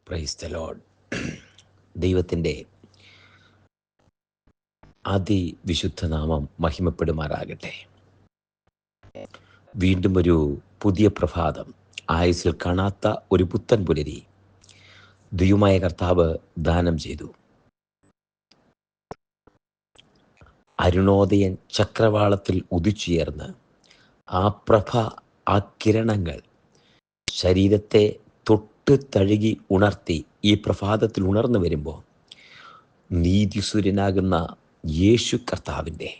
Praise the Lord. ദൈവത്തിൻ്റെ അതിവിശുദ്ധ നാമം മഹിമപ്പെടുമാറാകട്ടെ. വീണ്ടും ഒരു പുതിയ പ്രഭാതം, ആയുസ്സിൽ കാണാത്ത ഒരു പുത്തൻ പുലരി ദൈവമായ കർത്താവ് ദാനം ചെയ്തു. അരുണോദയൻ ചക്രവാളത്തിൽ ഉദിച്ചുയർന്ന് ആ പ്രഭ, ആ കിരണങ്ങൾ ശരീരത്തെ തൊട്ട് തഴുകി ഉണർത്തി ഈ പ്രഭാതത്തിൽ ഉണർന്നു വരുമ്പോൾ നീതിസൂര്യനാകുന്ന യേശു കർത്താവിൻ്റെ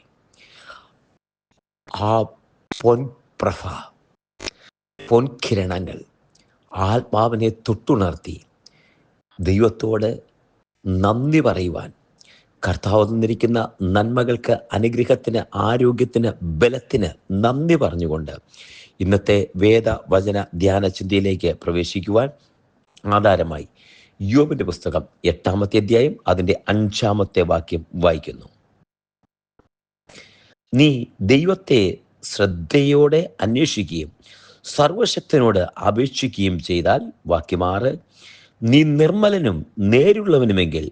ആ പൊൻപ്രഭ, പൊൻകിരണങ്ങൾ ആത്മാവിനെ തൊട്ടുണർത്തി ദൈവത്തോട് നന്ദി പറയുവാൻ, കർത്താവ് തന്നിരിക്കുന്ന നന്മകൾക്ക്, അനുഗ്രഹത്തിന്, ആരോഗ്യത്തിന്, ബലത്തിന് നന്ദി പറഞ്ഞുകൊണ്ട് ഇന്നത്തെ വേദവചന ധ്യാന ചിന്തയിലേക്ക് പ്രവേശിക്കുവാൻ ആധാരമായി യോബിന്റെ പുസ്തകം 8-ാമത്തെ അധ്യായം അതിൻ്റെ 5-ാമത്തെ വാക്യം വായിക്കുന്നു. നീ ദൈവത്തെ ശ്രദ്ധയോടെ അന്വേഷിക്കുകയും സർവശക്തനോട് അപേക്ഷിക്കുകയും ചെയ്താൽ, വാക്യം 6, നീ നിർമ്മലനും നേരുള്ളവനുമെങ്കിൽ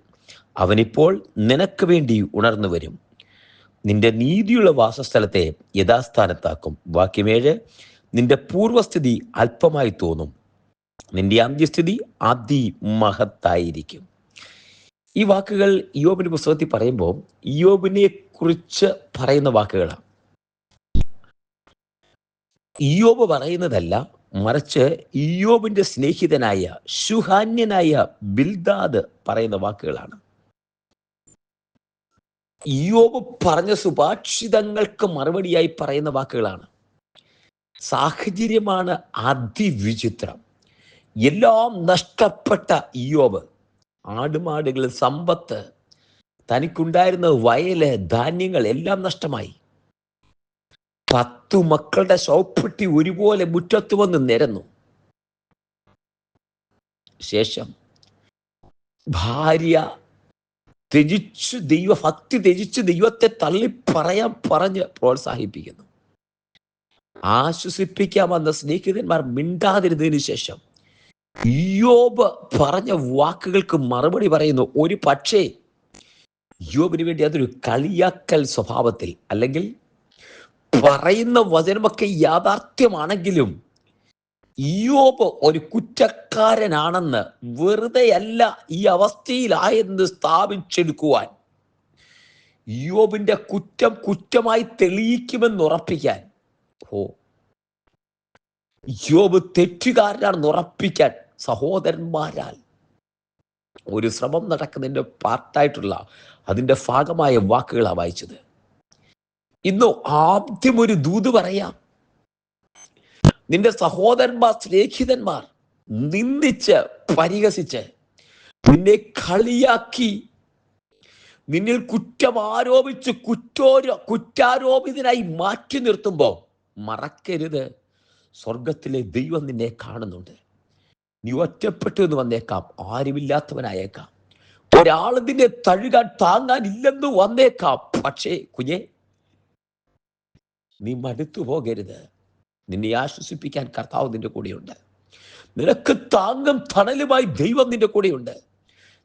അവനിപ്പോൾ നിനക്ക് വേണ്ടി ഉണർന്നു വരും. നിന്റെ നീതിയുള്ള വാസസ്ഥലത്തെ യഥാസ്ഥാനത്താക്കും. വാക്യം 7, നിന്റെ പൂർവസ്ഥിതി അല്പമായി തോന്നും, നിന്റെ അന്ത്യസ്ഥിതി അതിമഹത്തായിരിക്കും. ഈ വാക്കുകൾ ഇയ്യോബിന്റെ പുസ്തകത്തിൽ പറയുമ്പോൾ ഇയ്യോബിനെ കുറിച്ച് പറയുന്ന വാക്കുകളാണ്. ഇയ്യോബ് പറയുന്നതല്ല, മറിച്ച് ഇയ്യോബിന്റെ സ്നേഹിതനായ ശുഹാന്യനായ ബിൽദാദ് പറയുന്ന വാക്കുകളാണ്. ഇയ്യോബ് പറഞ്ഞ സുഭാഷിതങ്ങൾക്ക് മറുപടിയായി പറയുന്ന വാക്കുകളാണ്. സാഹചര്യമാണ് അതിവിചിത്രം. എല്ലാം നഷ്ടപ്പെട്ട ഇയ്യോബ്, ആടുമാടുകൾ, സമ്പത്ത്, തനിക്കുണ്ടായിരുന്ന വയല്, ധാന്യങ്ങൾ എല്ലാം നഷ്ടമായി. 10 മക്കളുടെ ശവപ്പെട്ടി ഒരുപോലെ മുറ്റത്ത് വന്ന് നിരന്നു. ശേഷം ഭാര്യ ത്യജിച്ച്, ദൈവഭക്തി ത്യജിച്ച് ദൈവത്തെ പറഞ്ഞ് പ്രോത്സാഹിപ്പിക്കുന്നു. ആശ്വസിപ്പിക്കാൻ വന്ന സ്നേഹിതന്മാർ മിണ്ടാതിരുന്നതിന് ശേഷം ഇയ്യോബ് പറഞ്ഞ വാക്കുകൾക്ക് മറുപടി പറയുന്നു. ഒരു പക്ഷേ ഇയ്യോബിന് വേണ്ടി അതൊരു കളിയാക്കൽ സ്വഭാവത്തിൽ, അല്ലെങ്കിൽ പറയുന്ന വചനമൊക്കെ യാഥാർത്ഥ്യമാണെങ്കിലും ഇയ്യോബ് ഒരു കുറ്റക്കാരനാണെന്ന്, വെറുതെയല്ല ഈ അവസ്ഥയിലായെന്ന് സ്ഥാപിച്ചെടുക്കുവാൻ, ഇയ്യോബിന്റെ കുറ്റം കുറ്റമായി തെളിയിക്കുമെന്ന് ഉറപ്പിക്കാൻ, ഇയ്യോബ് തെറ്റുകാരനാണെന്ന് ഉറപ്പിക്കാൻ സഹോദരന്മാരാൽ ഒരു ശ്രമം നടക്കുന്നതിൻ്റെ പാർട്ടായിട്ടുള്ള അതിൻ്റെ ഭാഗമായ വാക്കുകളാണ് വായിച്ചത്. ഇന്ന് ആദ്യം ഒരു ദൂത് പറയാം. നിന്റെ സഹോദരന്മാർ, സ്നേഹിതന്മാർ നിന്ദിച്ച്, പരിഹസിച്ച്, നിന്നെ കളിയാക്കി, നിന്നിൽ കുറ്റം ആരോപിച്ച് കുറ്റാരോപിതനായി മാറ്റി നിർത്തുമ്പോൾ മറക്കരുത്, സ്വർഗത്തിലെ ദൈവം നിന്നെ കാണുന്നുണ്ട്. നീ ഒറ്റപ്പെട്ടു എന്ന് വന്നേക്കാം, ആരുമില്ലാത്തവനായേക്കാം, ഒരാൾ നിന്നെ തഴുകാൻ താങ്ങാൻ ഇല്ലെന്ന് വന്നേക്കാം. പക്ഷേ കുഞ്ഞെ, നീ മടുത്തു പോകരുത്. നിന്നെ ആശ്വസിപ്പിക്കാൻ കർത്താവ് നിന്റെ കൂടെയുണ്ട്. നിനക്ക് താങ്ങും തണലുമായി ദൈവം നിന്റെ കൂടെയുണ്ട്.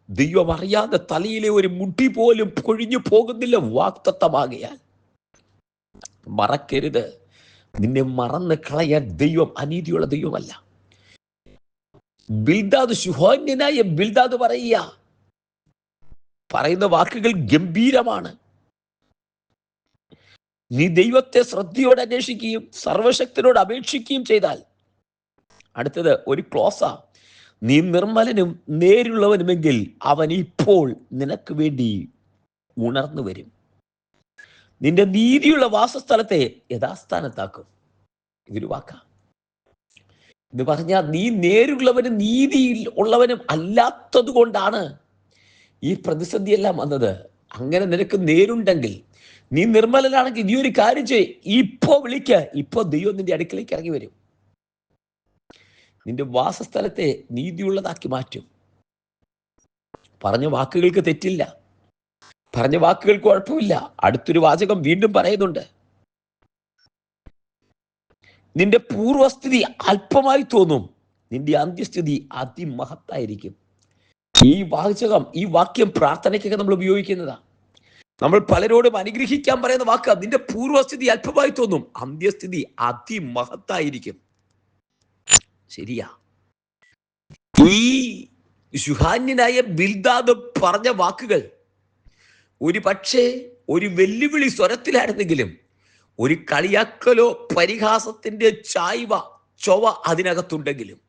ദൈവം അറിയാതെ തലയിലെ ഒരു മുടി പോലും കൊഴിഞ്ഞു പോകുന്നില്ല, വാക്തത്വമാകയാൽ മറക്കരുത്. നിന്നെ മറന്ന് കളയാൻ ദൈവം അനീതിയുള്ള ദൈവമല്ല. ബിൽദാദ്, ശുഹാന്യനായ ബിൽദാദ് പറയുന്ന വാക്കുകൾ ഗംഭീരമാണ്. നീ ദൈവത്തെ ശ്രദ്ധയോടെ അന്വേഷിക്കുകയും സർവശക്തനോട് അപേക്ഷിക്കുകയും ചെയ്താൽ, അടുത്തത് ഒരു ക്ലോസാ, നീ നിർമ്മലനും നേരുള്ളവനുമെങ്കിൽ അവൻ ഇപ്പോൾ നിനക്ക് വേണ്ടി ഉണർന്നു വരും. നിന്റെ നീതിയുള്ള വാസസ്ഥലത്തെ യഥാസ്ഥാനത്താക്കും. ഇതൊരു വാക്കാ. എന്ന് പറഞ്ഞാൽ നീ നേരുള്ളവനും നീതിയിൽ ഉള്ളവനും അല്ലാത്തത് കൊണ്ടാണ് ഈ പ്രതിസന്ധിയെല്ലാം വന്നത്. അങ്ങനെ നിനക്ക് നേരുണ്ടെങ്കിൽ, നീ നിർമ്മലനാണെങ്കിൽ, നീ ഒരു കാര്യം ചെയ്യ്, ഇപ്പോ വിളിക്ക, ഇപ്പോ ദൈവം നിന്റെ അടുക്കലേക്ക് ഇറങ്ങി വരും. നിന്റെ വാസസ്ഥലത്തെ നീതിയുള്ളതാക്കി മാറ്റും. പറഞ്ഞ വാക്കുകൾക്ക് തെറ്റില്ല, പറഞ്ഞ വാക്കുകൾക്ക് കുഴപ്പമില്ല. അടുത്തൊരു വാചകം വീണ്ടും പറയുന്നുണ്ട്, നിന്റെ പൂർവസ്ഥിതി അല്പമായി തോന്നും, നിന്റെ അന്ത്യസ്ഥിതി അതിമഹത്തായിരിക്കും. ഈ വാക്യം പ്രാർത്ഥനയ്ക്കൊക്കെ നമ്മൾ ഉപയോഗിക്കുന്നതാ. നമ്മൾ പലരോടും അനുഗ്രഹിക്കാൻ പറയുന്ന വാക്ക്, നിന്റെ പൂർവസ്ഥിതി അല്പമായി തോന്നും, അന്ത്യസ്ഥിതി അതിമഹത്തായിരിക്കും. ശരിയാ. ഈ ശുഹാന്യനായ ബിൽദാദ് പറഞ്ഞ വാക്കുകൾ ഒരു പക്ഷേ ഒരു വെല്ലുവിളി സ്വരത്തിലായിരുന്നെങ്കിലും ഒരു കളിയാക്കലോ പരിഹാസത്തിന്റെ ചൊവ അതിനകത്തുണ്ടെങ്കിലും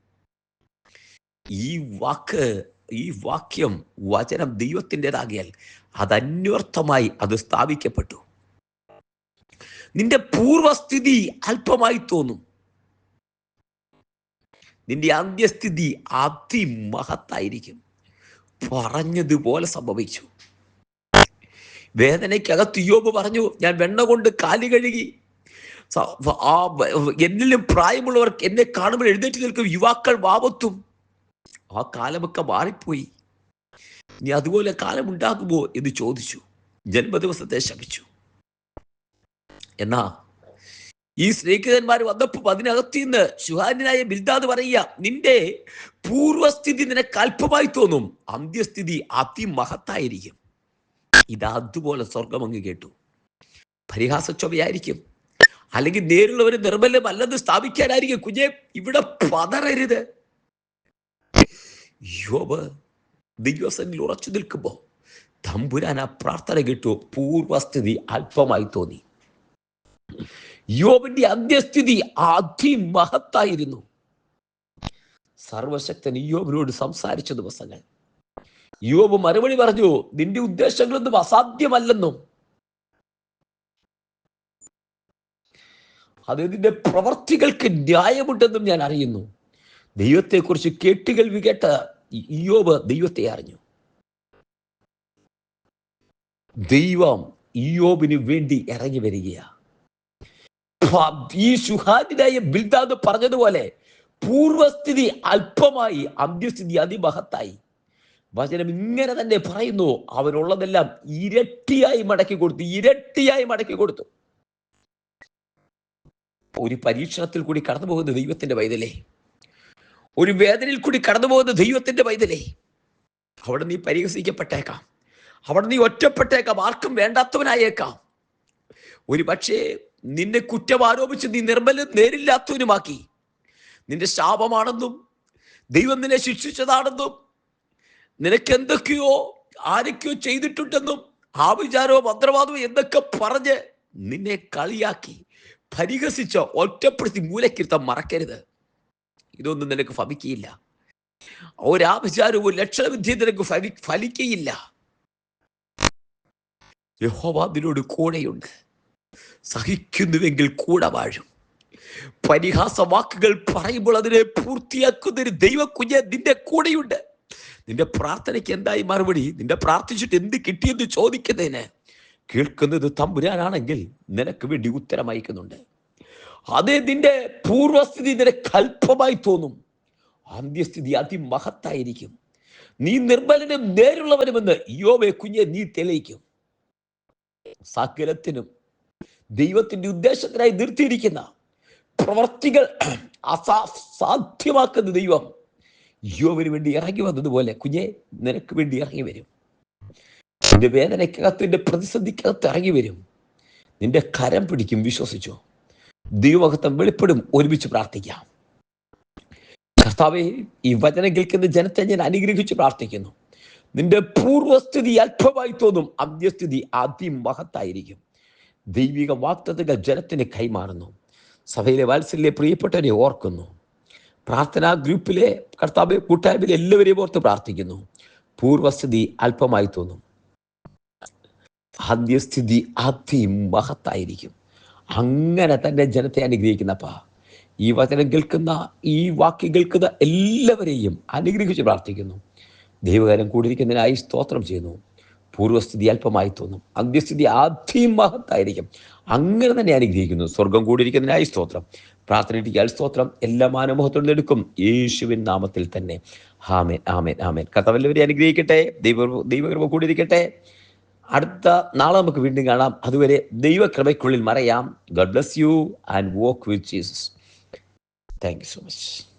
ഈ വാക്യം വചനം ദൈവത്തിൻ്റെതാകിയാൽ അത് അന്വർത്ഥമായി അത് സ്ഥാപിക്കപ്പെട്ടു. നിന്റെ പൂർവസ്ഥിതി അല്പമായി തോന്നും, നിന്റെ അന്ത്യസ്ഥിതി അതിമഹത്തായിരിക്കും. പറഞ്ഞതുപോലെ സംഭവിച്ചു. വേദനയ്ക്കകത്ത് യോബ് പറഞ്ഞു, ഞാൻ വെണ്ണ കൊണ്ട് കാല് കഴുകി, എന്നിലും പ്രായമുള്ളവർ എന്നെ കാണുമ്പോൾ എഴുന്നേറ്റ് നിൽക്കും, യുവാക്കൾ വാവത്തും. ആ കാലമൊക്കെ മാറിപ്പോയി, ഇനി അതുപോലെ കാലം ഉണ്ടാകുമോ എന്ന് ചോദിച്ചു, ജന്മദിവസത്തെ ശപിച്ചു. എന്നാ ഈ സ്നേഹിതന്മാർ വന്നപ്പോൾ അതിനകത്തിന്ന് ശുഹാന്യനായ ബിൽദാദ് പറയുക, നിന്റെ പൂർവസ്ഥിതി നിനക്ക് അല്പമായി തോന്നും, അന്ത്യസ്ഥിതി അതിമഹത്തായിരിക്കും. അതുപോലെ സ്വർഗം അങ്ങ് കേട്ടു. പരിഹാസച്ചൊവയായിരിക്കും, അല്ലെങ്കിൽ നേരിലുള്ളവര് നിർബലമല്ലെന്ന് സ്ഥാപിക്കാനായിരിക്കും. കുഞ്ഞെ, ഇവിടെ പതറരുത്. യോബ് ദൈവസന്നിധിയിൽ ഉറച്ചു നിൽക്കുമ്പോ തമ്പുരാൻ ആ പ്രാർത്ഥന കേട്ടു. പൂർവസ്ഥിതി അല്പമായി തോന്നി. യോബിന്റെ അന്ത്യസ്ഥിതി അതിമഹത്തായിരുന്നു. സർവശക്തൻ യോബിനോട് സംസാരിച്ച ദിവസങ്ങൾ. യോബ് മറുപടി പറഞ്ഞു, നിന്റെ ഉദ്ദേശങ്ങളൊന്നും അസാധ്യമല്ലെന്നും അത് നിന്റെ പ്രവർത്തികൾക്ക് ന്യായമുണ്ടെന്നും ഞാൻ അറിയുന്നു. ദൈവത്തെക്കുറിച്ച് കേട്ടുകേൾവി കേട്ട യോബ് ദൈവത്തെ അറിഞ്ഞു. ദൈവം യോബിന് വേണ്ടി ഇറങ്ങി വരികയാ. ഈ ശുഹാന്യനായ ബിൽദാദ് പറഞ്ഞതുപോലെ പൂർവസ്ഥിതി അല്പമായി, അന്ത്യസ്ഥിതി അതിമഹത്തായി. വചനം ഇങ്ങനെ തന്നെ പറയുന്നു, അവനുള്ളതെല്ലാം ഇരട്ടിയായി മടക്കി കൊടുത്തു. ഒരു പരീക്ഷണത്തിൽ കൂടി കടന്നു പോകുന്ന ദൈവത്തിന്റെ പൈതലേ, ഒരു വേദനയിൽ കൂടി കടന്നു പോകുന്ന ദൈവത്തിന്റെ പൈതലേ, അവിടെ നീ പരിഹസിക്കപ്പെട്ടേക്കാം, അവിടെ നീ ഒറ്റപ്പെട്ടേക്കാം, ആർക്കും വേണ്ടാത്തവനായേക്കാം. ഒരു പക്ഷേ നിന്നെ കുറ്റം ആരോപിച്ച് നീ നേരില്ലാത്തവനുമാക്കി, നിന്റെ ശാപമാണെന്നും ദൈവം നിന്നെ ശിക്ഷിച്ചതാണെന്നും നിനക്ക് എന്തൊക്കെയോ ആരൊക്കെയോ ചെയ്തിട്ടുണ്ടെന്നും ആഭിചാരവും മന്ത്രവാദവും എന്തൊക്കെ പറഞ്ഞ് നിന്നെ കളിയാക്കി പരിഹസിച്ച് ഒറ്റപ്പെടുത്തി മൂലക്കിരുത്താൻ മറക്കരുത്. ഇതൊന്നും നിനക്ക് ഫലിക്കയില്ല. ഒരാഭിചാരവും ലക്ഷണവിദ്യ നിനക്ക് ഫലിക്കയില്ല. യഹോവ നിന്നോട് കൂടെയുണ്ട്. സഹിക്കുന്നുവെങ്കിൽ കൂടെ വാഴും. പരിഹാസ വാക്കുകൾ പറയുമ്പോൾ അതിനെ പൂർത്തിയാക്കുന്നൊരു ദൈവക്കുഞ്ഞ് നിന്റെ കൂടെയുണ്ട്. നിന്റെ പ്രാർത്ഥനയ്ക്ക് എന്തായി മറുപടി? നിന്റെ പ്രാർത്ഥിച്ചിട്ട് എന്ത് കിട്ടിയെന്ന് ചോദിക്കുന്നതിന് കേൾക്കുന്നത് തമ്പുരാനാണെങ്കിൽ നിനക്ക് വേണ്ടി ഉത്തരം അയക്കുന്നുണ്ട്. അതേ നിന്റെ പൂർവസ്ഥിതി നിനക്ക് അല്പമായി തോന്നും, അന്ത്യസ്ഥിതി അതിമഹത്തായിരിക്കും. നീ നിർബലനും നേരുള്ളവനുമെന്ന് യോബേ കുഞ്ഞെ നീ തെളിയിക്കും. സകലത്തിനും ദൈവത്തിന്റെ ഉദ്ദേശത്തിനായി നിർത്തിയിരിക്കുന്ന പ്രവർത്തികൾ അസാധ്യമാക്കുന്ന ദൈവം യോബിന് വേണ്ടി ഇറങ്ങി വന്നതുപോലെ കുഞ്ഞെ നിനക്ക് വേണ്ടി ഇറങ്ങി വരും. നിന്റെ വേദനയ്ക്കകത്ത്, നിന്റെ പ്രതിസന്ധിക്കകത്ത് ഇറങ്ങി വരും. നിന്റെ കരം പിടിക്കും. വിശ്വസിച്ചോ, ദൈവമഹത്വം വെളിപ്പെടും. ഒരുമിച്ച് പ്രാർത്ഥിക്കാം. കർത്താവേ, ഈ വചനം കേൾക്കുന്ന ജനത്തെ ഞാൻ അനുഗ്രഹിച്ച് പ്രാർത്ഥിക്കുന്നു. നിന്റെ പൂർവസ്ഥിതി അല്പമായി തോന്നും, അന്ത്യസ്ഥിതി അതിമഹത്തായിരിക്കും. ദൈവിക വാഗ്ദത്തങ്ങൾ ജനത്തിന് കൈമാറുന്നു. സഭയിലെ വാത്സല്യ പ്രിയപ്പെട്ടവരെ ഓർക്കുന്നു. പ്രാർത്ഥനാ ഗ്രൂപ്പിലെ കർത്താവ് കൂട്ടായ്മയിലെ എല്ലാവരെയും ഓർത്ത് പ്രാർത്ഥിക്കുന്നു. പൂർവസ്ഥിതി അല്പമായി തോന്നും, അന്ത്യസ്ഥിതി അതിമഹത്തായിരിക്കും. അങ്ങനെ തന്നെ ജനത്തെ അനുഗ്രഹിക്കുന്നപ്പാ. ഈ വചനം കേൾക്കുന്ന, ഈ വാക്യം കേൾക്കുന്ന എല്ലാവരെയും അനുഗ്രഹിച്ച് പ്രാർത്ഥിക്കുന്നു. ദൈവകാരം കൂടിയിരിക്കുന്നതിനായി സ്തോത്രം ചെയ്യുന്നു. പൂർവസ്ഥിതി അല്പമായി തോന്നും, അന്ത്യസ്ഥിതി അതിമഹത്തായിരിക്കും. അങ്ങനെ തന്നെ അനുഗ്രഹിക്കുന്നു. സ്വർഗം കൂടിയിരിക്കുന്നതിനായി സ്തോത്രം. പ്രാർത്ഥനയ്ക്ക് സ്തോത്രം. എല്ലാ മാനമോഹത്തോടും എടുക്കും യേശുവിൻ നാമത്തിൽ തന്നെ. ആമേൻ, ആമേൻ, ആമേൻ. കർത്താവ് എല്ലാവരെയും അനുഗ്രഹിക്കട്ടെ. ദൈവകൃപ കൂടിയിരിക്കട്ടെ. അടുത്ത നാളെ നമുക്ക് വീണ്ടും കാണാം. അതുവരെ ദൈവകൃപയ്ക്കുള്ളിൽ മറയാം. God bless you and walk with Jesus. Thank you so much.